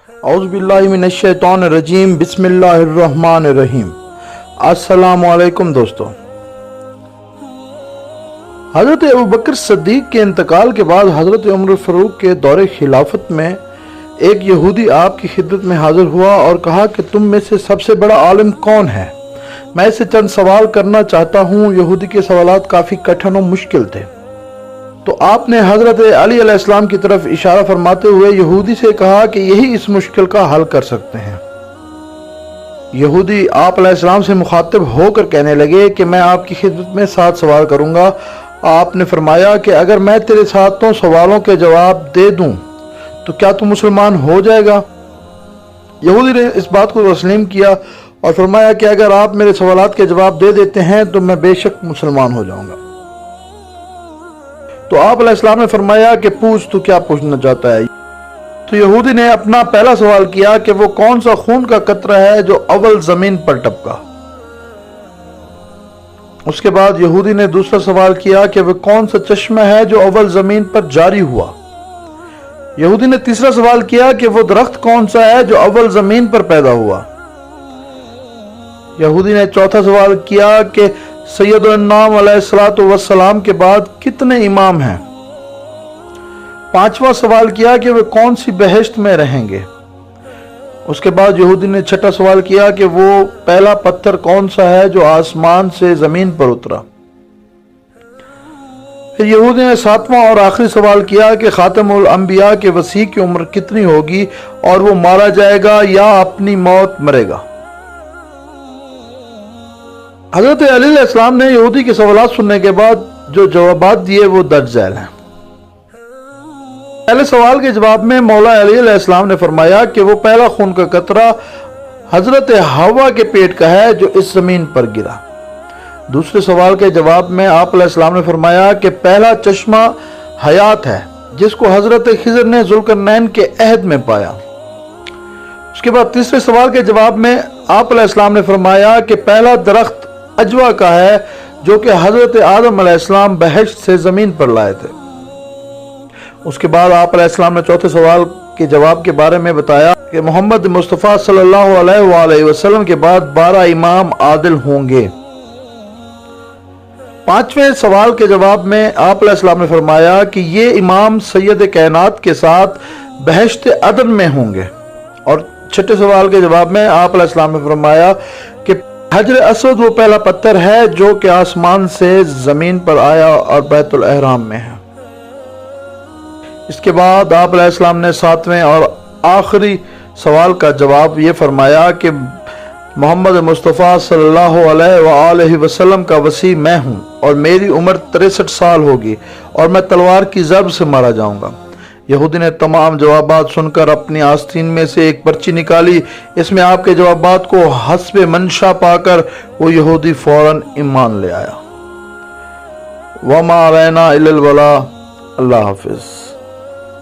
اعوذ باللہ من الشیطان الرجیم بسم اللہ الرحمن الرحیم۔ السلام علیکم دوستو۔ حضرت ابوبکر صدیق کے انتقال کے بعد حضرت عمر فاروق کے دور خلافت میں ایک یہودی آپ کی خدمت میں حاضر ہوا اور کہا کہ تم میں سے سب سے بڑا عالم کون ہے؟ میں اسے چند سوال کرنا چاہتا ہوں۔ یہودی کے سوالات کافی کٹھن و مشکل تھے، تو آپ نے حضرت علی علیہ السلام کی طرف اشارہ فرماتے ہوئے یہودی سے کہا کہ یہی اس مشکل کا حل کر سکتے ہیں۔ یہودی آپ علیہ السلام سے مخاطب ہو کر کہنے لگے کہ میں آپ کی خدمت میں 7 سوال کروں گا۔ آپ نے فرمایا کہ اگر میں تیرے 7 سوالوں کے جواب دے دوں تو کیا تو مسلمان ہو جائے گا؟ یہودی نے اس بات کو تسلیم کیا اور فرمایا کہ اگر آپ میرے سوالات کے جواب دے دیتے ہیں تو میں بے شک مسلمان ہو جاؤں گا۔ تو آپ علیہ السلام نے فرمایا کہ پوچھ، تو کیا پوچھنا چاہتا ہے؟ تو یہودی نے اپنا پہلا سوال کیا کہ وہ کون سا خون کا قطرہ ہے جو اول زمین پر ٹپکا۔ اس کے بعد یہودی نے دوسرا سوال کیا کہ وہ کون سا چشمہ ہے جو اول زمین پر جاری ہوا۔ یہودی نے تیسرا سوال کیا کہ وہ درخت کون سا ہے جو اول زمین پر پیدا ہوا۔ یہودی نے چوتھا سوال کیا کہ سید الانام علیہ السلام کے بعد کتنے امام ہیں۔ پانچواں سوال کیا کہ وہ کون سی بہشت میں رہیں گے۔ اس کے بعد یہودی نے چھٹا سوال کیا کہ وہ پہلا پتھر کون سا ہے جو آسمان سے زمین پر اترا۔ پھر یہودی نے 7واں اور آخری سوال کیا کہ خاتم الانبیاء کے وسیع کی عمر کتنی ہوگی اور وہ مارا جائے گا یا اپنی موت مرے گا۔ حضرت علی علیہ السلام نے یہودی کے سوالات سننے کے بعد جو جوابات دیے وہ درج ذیل ہیں۔ پہلے سوال کے جواب میں مولا علی علیہ السلام نے فرمایا کہ وہ پہلا خون کا قطرہ حضرت حوا کے پیٹ کا ہے جو اس زمین پر گرا۔ دوسرے سوال کے جواب میں آپ علیہ السلام نے فرمایا کہ پہلا چشمہ حیات ہے جس کو حضرت خضر نے ذوالقرنین کے عہد میں پایا۔ اس کے بعد تیسرے سوال کے جواب میں آپ علیہ السلام نے فرمایا کہ پہلا درخت اجوا کا ہے جو کہ حضرت آدم علیہ السلام بہشت سے زمین پر لائے تھے۔ اس کے بعد آپ علیہ السلام نے چوتھے سوال کے جواب کے بارے میں بتایا کہ محمد مصطفیٰ صلی اللہ علیہ وآلہ وسلم کے بعد 12 امام عادل ہوں گے۔ پانچویں سوال کے جواب میں آپ علیہ السلام نے فرمایا کہ یہ امام سید کائنات کے ساتھ بہشت عدن میں ہوں گے۔ اور چھٹے سوال کے جواب میں آپ علیہ السلام نے فرمایا کہ حجر اسود وہ پہلا پتھر ہے جو کہ آسمان سے زمین پر آیا اور بیت الاحرام میں ہے۔ اس کے بعد آپ علیہ السلام نے 7ویں اور آخری سوال کا جواب یہ فرمایا کہ محمد مصطفیٰ صلی اللہ علیہ وآلہ وسلم کا وصی میں ہوں اور میری عمر 63 سال ہوگی اور میں تلوار کی ضرب سے مارا جاؤں گا۔ یہودی نے تمام جوابات سن کر اپنی آستین میں سے ایک پرچی نکالی۔ اس میں آپ کے جوابات کو حسب منشا پا کر وہ یہودی فوراً ایمان لے آیا۔ وما علینا الا البلاغ۔ اللہ حافظ۔